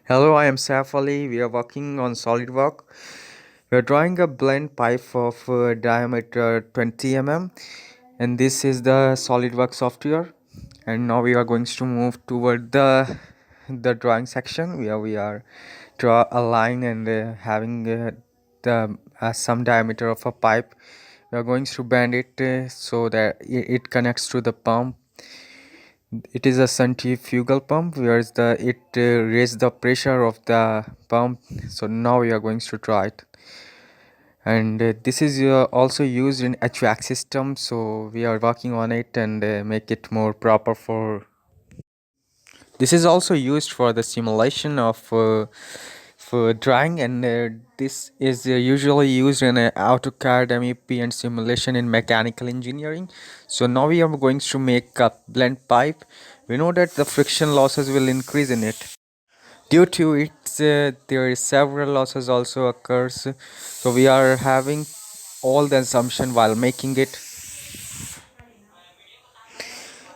Hello, I am Saif Ali. We are working on SolidWork. We are drawing a blend pipe of diameter 20 mm, and this is the SolidWork software. And now we are going to move toward the drawing section where we are draw a line and having the some diameter of a pipe. We are going to bend it so that it connects to the pump. It is a centrifugal pump where it raises the pressure of the pump. So now we are going to try it, and this is also used in hvac system, so we are working on it and make it more proper for. This is also used for the simulation of for drawing, and this is usually used in AutoCAD, MEP, and simulation in mechanical engineering. So now we are going to make a blend pipe. We know that the friction losses will increase in it. Due to it, there is several losses also occurs. So we are having all the assumption while making it.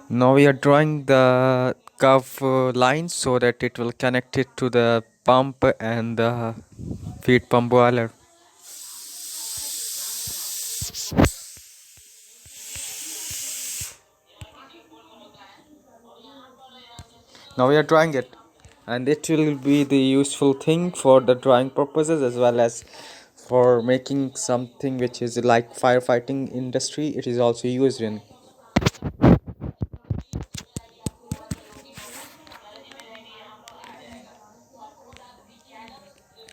Now we are drawing the curve line so that it will connect it to the pump and the feed pump boiler. Now we are drawing it, and it will be the useful thing for the drawing purposes as well as for making something which is like firefighting industry. It is also used in.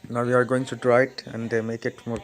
Now we are going to draw it and make it more